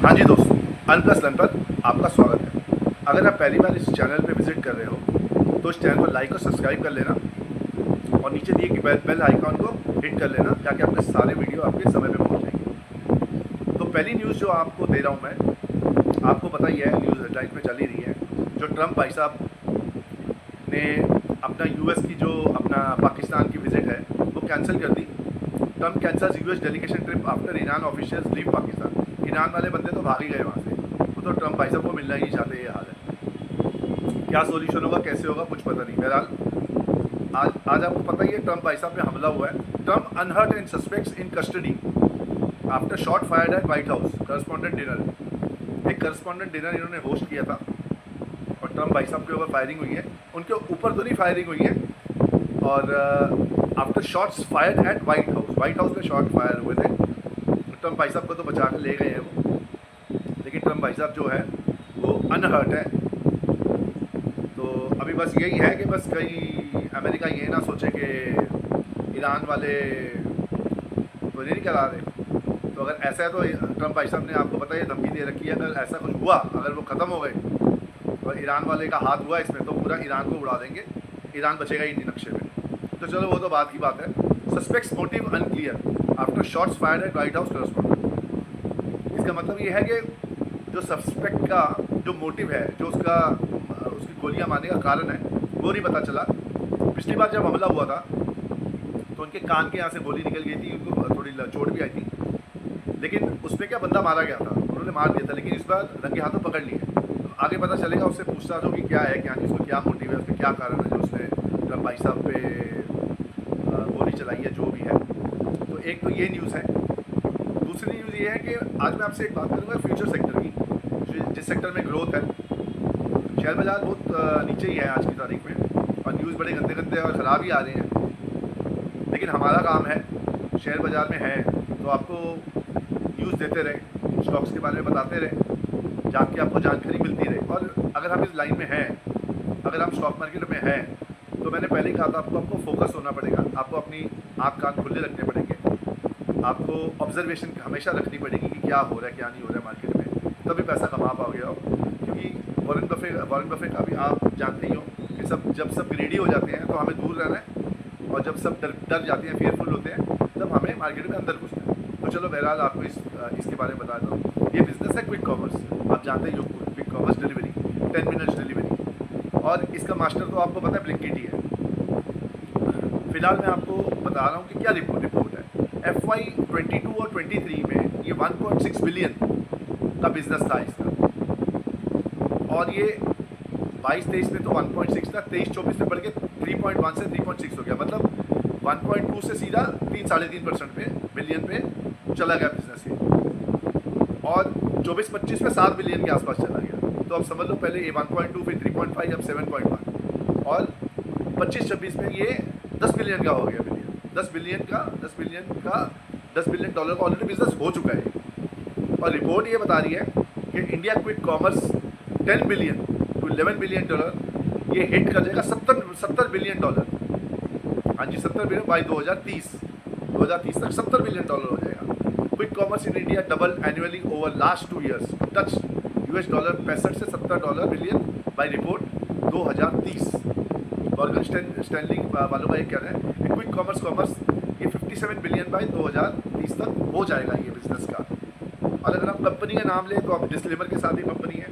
हाँ जी दोस्तों, अनप्लस लन पर आपका स्वागत है। अगर आप पहली बार इस चैनल पे विजिट कर रहे हो तो इस चैनल को लाइक और सब्सक्राइब कर लेना और नीचे दिए गए बेल आइकॉन को हिट कर लेना ताकि आपके सारे वीडियो आपके समय पे पहुंच जाएंगे। तो पहली न्यूज़ जो आपको दे रहा हूँ मैं, आपको पता ही है, न्यूज़ हेडलाइंस में चली रही है। जो ट्रम्प भाई साहब ने अपना यूएस की जो अपना पाकिस्तान की विजिट है वो कैंसिल कर दी। Trump cancels US delegation trip after Iran officials leave Pakistan. Iran वाले बंदे तो भाग ही गए वहाँ से, वो तो ट्रम्प भाई साहब को मिलना ही नहीं चाहते। ये हाल है, क्या सोल्यूशन होगा, कैसे होगा, कुछ पता नहीं। बहरहाल आज आपको पता ही है, ट्रम्प भाई साहब पे हमला हुआ है। Trump unhurt and suspects in custody after shot fired eight white house correspondent dinner. एक करस्पॉन्डेंट डिनर इन्होंने होस्ट किया था और ट्रम्प भाई साहब के ऊपर फायरिंग हुई है। उनके ऊपर तो नहीं फायरिंग हुई है, और after shots fired eight white house में शॉट फायर हुए थे। ट्रम्प भाई साहब को तो बचा कर ले गए हैं वो, लेकिन ट्रम्प भाई साहब जो है वो अनहर्ट है। तो अभी बस यही है कि बस कहीं अमेरिका ये ना सोचे कि ईरान वाले तो नहीं करा रहे। तो अगर ऐसा है तो ट्रम्प भाई साहब ने, आपको पता है, धमकी दे रखी है, अगर ऐसा कुछ हुआ, अगर वो ख़त्म हो गए और ईरान वाले का हाथ हुआ इसमें, तो पूरा ईरान को उड़ा देंगे। ईरान बचेगा ही नहीं नक्शे में। तो चलो वो तो बात की बात है। Suspects motive unclear after shots fired eight white house correspondent. इसका मतलब ये है कि जो सस्पेक्ट का जो मोटिव है, जो उसकी गोलियां मारने का कारण है, वो नहीं पता चला। पिछली बार जब हमला हुआ था तो उनके कान के यहाँ से गोली निकल गई थी, उनको थोड़ी चोट भी आई थी, लेकिन उसमें क्या बंदा मारा गया था, उन्होंने मार दिया था। लेकिन इस बार रंगे हाथों पकड़ लिए। तो आगे पता चलेगा, उससे पूछताछ होगी क्या है क्या नहीं, उसको क्या मोटिव है, उसका क्या कारण है जो उसने ट्रम्प भाई साहब पे गोली चलाई है, जो भी है। तो एक तो ये न्यूज़ है। दूसरी न्यूज़ ये है कि आज मैं आपसे एक बात करूँगा फ्यूचर सेक्टर की, जिस सेक्टर में ग्रोथ है। शेयर बाज़ार बहुत नीचे ही है आज की तारीख में, और न्यूज़ बड़े गंदे गंदे और ख़राब ही आ रहे हैं। लेकिन हमारा काम है, शेयर बाज़ार में है तो आपको न्यूज़ देते रहे, स्टॉक्स के बारे में बताते रहे, जाके आपको जानकारी मिलती रहे। और अगर हम इस लाइन में हैं, अगर हम स्टॉक मार्केट में हैं, तो मैंने पहले ही कहा था आपको फोकस होना पड़ेगा, आपको अपनी आँख कान खुले रखने पड़ेंगे, आपको ऑब्जर्वेशन हमेशा रखनी पड़ेगी कि क्या हो रहा है क्या नहीं हो रहा है मार्केट में, तभी पैसा कमा पाओगे आप। क्योंकि वॉरेन बफे का भी आप जानते ही हो कि जब सब ग्रेडी हो जाते हैं तो हमें दूर रहना है, और जब सब डर जाते हैं, फेयरफुल होते हैं, तब हमें मार्केट में अंदर घुसना है। तो चलो बहरहाल आपको इसके बारे में बता दूँ। ये बिज़नेस है क्विक कॉमर्स, आप जानते ही हो, quick commerce delivery, 10 minutes delivery, और इसका मास्टर तो आपको पता है ब्लिंकिट ही है। फिलहाल मैं आपको बता रहा हूँ कि क्या रिपोर्ट है। FY 22 और 23 में ये 1.6 बिलियन का बिजनेस था इसका, और ये 22-23 में तो 1.6 था, 23-24 में बढ़ के 3.1 से 3.6 हो गया। मतलब 1.2 से सीधा 3-3.5% पे बिलियन पे चला गया बिजनेस ये, और 24-25 में 7 बिलियन के आसपास चला गया। तो अब समझ लो, पहले ये 1.2, फिर 3.5, अब 7.1, और 25-26 में ये 10 बिलियन का हो गया। 10 बिलियन डॉलर का ऑलरेडी बिजनेस हो चुका है। और रिपोर्ट ये बता रही है कि India quick commerce 10 billion to 11 billion dollar ये हिट कर जाएगा। 70 बिलियन डॉलर, हाँ जी 70 बिलियन बाई 2030 तक 70 बिलियन डॉलर हो जाएगा। Quick commerce in India double annually over last 2 years, touch $65 से $70 billion by report 2030। Morgan Stanley वालों का ये कहना है कि क्विक कॉमर्स ये 57 बिलियन बाई 2030 तक हो जाएगा ये बिजनेस का। और अगर हम कंपनी का नाम लें तो आप डिस्क्लेमर के साथ ही कंपनी है,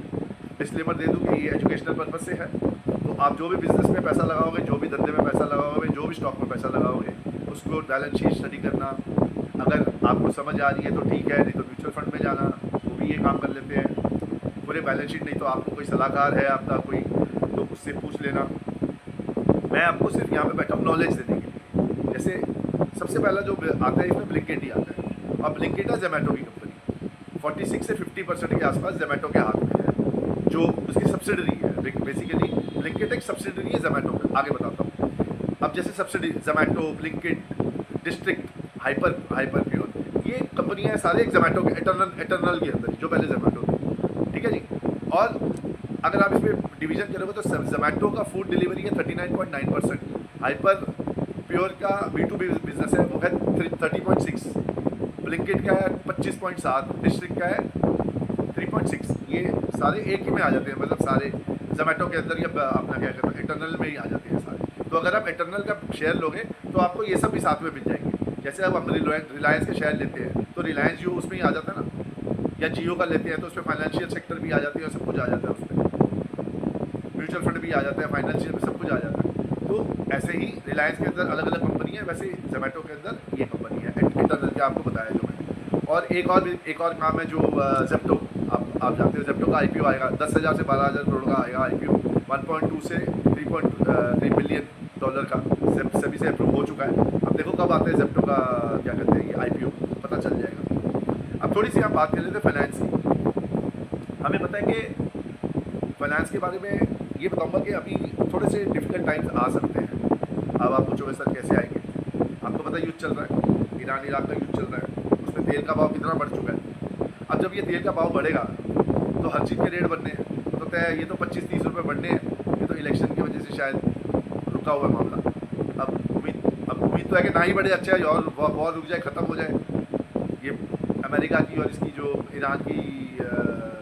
डिस्क्लेमर दे दूँ कि ये एजुकेशनल पर्पज से है। तो आप जो भी बिजनेस में पैसा लगाओगे, जो भी धंधे में पैसा लगाओगे, जो भी स्टॉक में पैसा लगाओगे, उसको बैलेंस शीट स्टडी करना। अगर आपको समझ आ रही है तो ठीक है, नहीं तो म्यूचुअल फंड में जाना, वो भी ये काम कर लेते हैं। पूरे बैलेंस शीट नहीं तो आपको कोई सलाहकार है आपका कोई, तो उससे पूछ लेना। मैं आपको सिर्फ यहाँ पे बैठा हूँ नॉलेज देने के लिए। जैसे सबसे पहला जो आता है इसमें ब्लिंकिट ही आता है। अब ब्लिंकिट है जोमेटो की कंपनी, 46 से 50% के आसपास जोमेटो के हाथ में है, जो उसकी सब्सिडरी है। बेसिकली ब्लिंकिट एक सब्सिडरी है जोमेटो का, आगे बताता हूँ। अब जैसे subsidy Zomato, Blinkit, district, hyper pure, ये कंपनियाँ हैं सारे एक जोमेटो के एटर्नल के अंदर, जो पहले जोमेटो थी, ठीक है जी। और अगर आप इसमें डिवीजन करोगे तो जोमेटो का फूड डिलीवरी है 39.9%, हाइपर प्योर का B2B बिजनेस है वो है 30.6, ब्लिंकिट का है 25.7, डिस्ट्रिक्ट का है 3.6 ये सारे एक ही में आ जाते हैं, मतलब सारे जोमेटो के अंदर या अपना क्या कहते हैं इंटरनल में ही आ जाते हैं सारे। तो अगर आप इंटरनल का शेयर लोगे तो आपको ये सब भी साथ में मिल जाएंगे। जैसे अब हम रिलायंस के शेयर लेते हैं तो रिलायंस जियो उसमें ही आ जाता है ना, या जियो का लेते हैं तो उसमें फाइनेंशियल सेक्टर भी आ जाती है और सब कुछ आ जाता है, उसमें म्यूचुअल फंड भी आ जाता है, फाइनेंशियल में सब कुछ आ जाता है। तो ऐसे ही रिलायंस के अंदर अलग अलग कंपनी है, वैसे जोमेटो के अंदर ये कंपनी है इंटरनल के, आपको बताया जो मैंने। और एक और काम है जो जेप्टो, आप जानते हो जेप्टो का आईपीओ आएगा, 10,000 से 12,000 करोड़ का आएगा आईपीओ, 1.2 से 3.3 बिलियन डॉलर का सभी से अप्रूव हो चुका है। अब देखो कब आता है जेप्टो का क्या कहते हैं ये आईपीओ, पता चल जाएगा। अब थोड़ी सी हम बात कर लेते हैं फाइनेंस की। हमें पता है कि फाइनेंस के बारे में ये बताऊंगा कि अभी थोड़े से डिफिकल्ट टाइम्स आ सकते हैं। अब आप पूछोगे सर कैसे आएंगे, आपको पता है युद्ध चल रहा है, ईरान इराक का युद्ध चल रहा है, उसमें तेल का भाव कितना बढ़ चुका है। अब जब ये तेल का भाव बढ़ेगा तो हर चीज़ के रेट बढ़ने हैं, तो तय ये तो 25-30 रुपये बढ़ने हैं, ये तो इलेक्शन की वजह से शायद रुका हुआ मामला। अब उम्मीद तो है कि ना ही बढ़े, अच्छा है और वॉर रुक जाए, ख़त्म हो जाए, ये अमेरिका की और इसकी जो ईरान की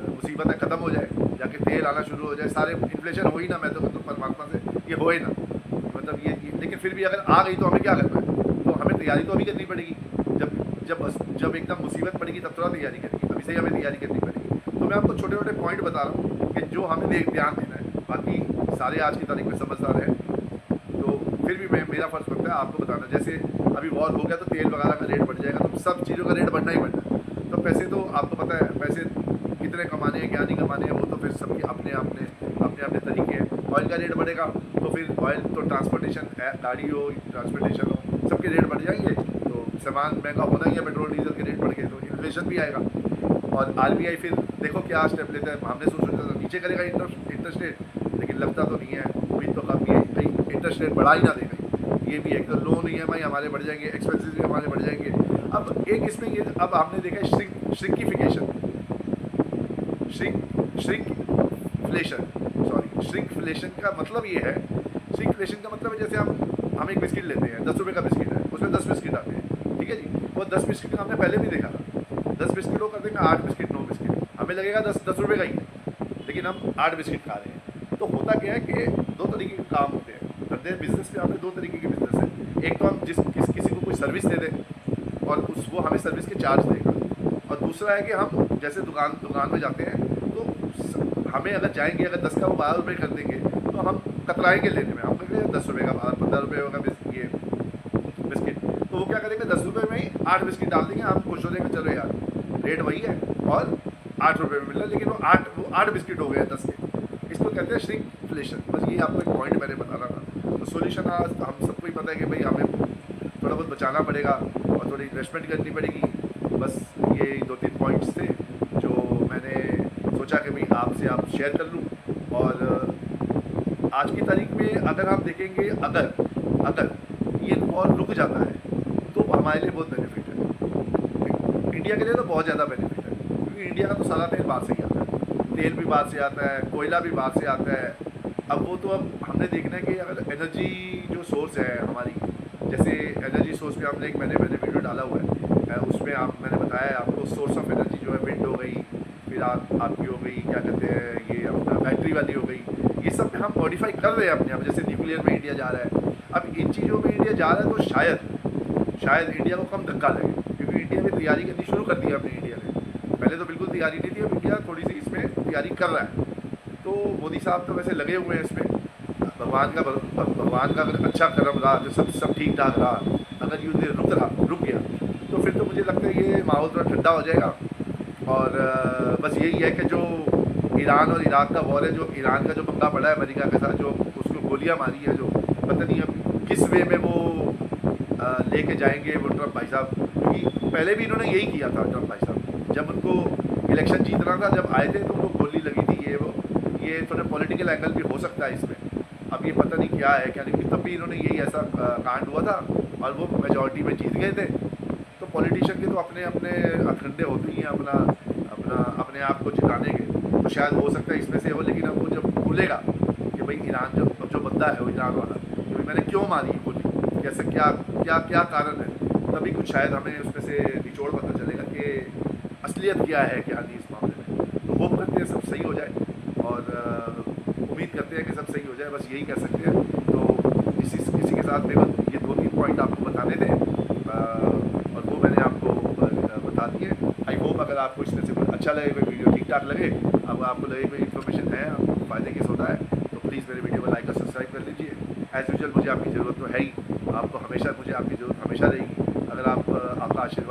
मुसीबत है ख़त्म हो जाए, जाके तेल आना शुरू हो जाए, सारे इन्फ्लेशन हो ही ना, मैं तो मतलब परमात्मा से ये होए ना, मतलब ये लेकिन फिर भी अगर आ गई तो हमें क्या करना है, तो हमें तैयारी तो अभी करनी पड़ेगी। जब एकदम मुसीबत पड़ेगी तब थोड़ा तैयारी करेगी, अभी से ही हमें तैयारी करनी पड़ेगी। तो मैं आपको छोटे छोटे पॉइंट बता रहा हूँ कि जो हमें ध्यान देना है, बाकी सारे आज की तारीख में समझदार हैं, तो फिर भी मेरा फर्ज बनता है आपको बताना। जैसे अभी वॉर हो गया तो तेल वगैरह का रेट बढ़ जाएगा, तो सब चीज़ों का रेट बढ़ना ही बढ़ना है। तो पैसे तो आपको पता है पैसे कितने कमाने हैं क्या नहीं कमाने हैं, वो तो फिर सबके अपने अपने तरीके हैं। ऑयल का रेट बढ़ेगा तो फिर ऑयल तो ट्रांसपोर्टेशन गाड़ी हो ट्रांसपोर्टेशन हो सबके रेट बढ़ जाएंगे, तो सामान महंगा होना ही है, पेट्रोल डीजल के रेट बढ़ गए तो इन्फ्लेशन भी आएगा। और आरबीआई फिर देखो क्या स्टेप लेता है, हमने सोचा था नीचे करेगा इंटरेस्ट रेट, लेकिन लगता तो नहीं है, उम्मीद तो काफ़ी है कहीं इंटरेस्ट रेट बढ़ा ही ना दे कहीं। ये भी है तो लोन ईएमआई हमारे बढ़ जाएंगे, एक्सपेंसेस भी हमारे बढ़ जाएंगे। अब एक इसमें ये अब हमने देखा है श्रिंकफ्लेशन का मतलब ये है, श्रिंकफ्लेशन का मतलब है जैसे हम एक बिस्किट लेते हैं, 10 रुपये का बिस्किट है, उसमें 10 बिस्किट आते हैं, ठीक है जी। वो 10 बिस्किट हमने पहले भी देखा था, 10 बिस्किट वो कर देंगे 8 बिस्किट 9 बिस्किट, हमें लगेगा 10 रुपये का ही है, लेकिन हम 8 बिस्किट खा रहे हैं। तो होता क्या है कि दो तरीके के काम होते हैं धंधे बिजनेस में, हमें दो तरीके के बिजनेस है। एक तो हम किसी को कोई सर्विस दे दें और वो हमें सर्विस के चार्ज देगा, और दूसरा है कि हम जैसे दुकान में जाते हैं तो हमें अगर जाएंगे अगर 10 का वो 12 रुपये कर देंगे तो हम कतराएंगे लेने में, हम कहेंगे 10 रुपये का 15 रुपये का ये बिस्किट, तो वो क्या करेंगे 10 रुपये में ही 8 बिस्किट डाल देंगे, हम खुश हो जाएंगे चलो यार रेट वही है और 8 रुपये में मिल रहा है, लेकिन वो 8 बिस्किट हो गए 10 के। इसको कहते हैं श्रिंकफ्लेशन। बस ये आपको एक पॉइंट मैंने बताना था। तो सोल्यूशन आज हम सबको ही पता है कि भाई हमें थोड़ा बहुत बचाना पड़ेगा और थोड़ी इन्वेस्टमेंट करनी पड़ेगी। बस ये 2-3 पॉइंट्स थे जो मैंने सोचा कि भाई आपसे आप शेयर कर लूँ। और आज की तारीख में अगर हम देखेंगे अगर ये और रुक जाता है तो हमारे लिए बहुत बेनिफिट है, इंडिया के लिए तो बहुत ज़्यादा बेनिफिट है, क्योंकि इंडिया का तो सारा तेल बाहर से ही आता है, तेल भी बाहर से आता है, कोयला भी बाहर से आता है। अब वो तो अब हमने देखना है कि अगर एनर्जी जो सोर्स है हमारी, जैसे एनर्जी सोर्स पे हमने मैंने वीडियो डाला हुआ है, उसमें मैंने बताया है आपको सोर्स ऑफ एनर्जी जो है विंड हो गई, फिर आपकी हो गई क्या कहते हैं ये अपना बैटरी वाली हो गई, ये सब हम मॉडिफाई कर रहे हैं अपने यहाँ, जैसे न्यूक्लियर में इंडिया जा रहा है। अब इन चीज़ों में इंडिया जा रहा है तो शायद इंडिया को कम धक्का लगे, क्योंकि इंडिया में तैयारी करनी शुरू कर दी है अपने इंडिया ने, पहले तो बिल्कुल तैयारी नहीं थी, अब इंडिया थोड़ी सी इसमें तैयारी कर रहा है। तो मोदी साहब तो वैसे लगे हुए हैं इसमें, भगवान का अगर अच्छा कर्म रहा, जो सब ठीक ठाक रहा, अगर युद्ध रुक गया तो फिर तो मुझे लगता है ये माहौल थोड़ा ठंडा हो जाएगा। और बस यही है कि जो ईरान और इराक का वॉर है, जो ईरान का जो पंगा पड़ा है अमेरिका के साथ, जो उसको गोलियां मारी है, जो पता नहीं अब किस वे में वो लेके जाएंगे वो ट्रम्प भाई साहब, क्योंकि पहले भी इन्होंने यही किया था ट्रम्प भाई साहब, जब उनको इलेक्शन जीतना था, जब आए थे तो उनको गोली लगी थी, ये थोड़ा पॉलिटिकल एंगल भी हो सकता है इसमें। अब ये पता नहीं क्या है क्या नहीं, तब भी इन्होंने यही ऐसा कांड हुआ था और वो मेजॉरिटी में जीत गए थे। तो पॉलिटिशियन के तो अपने अपने अखंडे होते ही हैं अपने आप को जिताने के, तो शायद हो सकता है इसमें से हो, लेकिन अब वो जब भूलेगा कि भाई ईरान जो बंदा है वो ईरान वाला, तो मैंने क्यों मारी गोली, कैसे क्या कारण है, तभी कुछ शायद हमें उसमें से निचोड़ पता चलेगा कि असलियत क्या है क्या नहीं इस मामले में। होप करते हैं सब सही हो जाए और उम्मीद करते हैं कि सब सही हो जाए, बस यही कह सकते हैं। तो इसी के साथ मेरे को ये 2-3 पॉइंट आपको बताने थे और वो मैंने आपको बता दिए। आई होप अगर आपको इसमें से कुछ अच्छा लगे, कोई वीडियो ठीक ठाक लगे, अब आपको लगे कोई इन्फॉर्मेशन है, आपको फ़ायदे की होता है, तो प्लीज़ मेरे वीडियो को लाइक और सब्सक्राइब कर लीजिए। एज़ यूजुअल मुझे आपकी ज़रूरत तो है ही, आपको हमेशा मुझे आपकी ज़रूरत हमेशा रहेगी। अगर आप आपका आशीर्वाद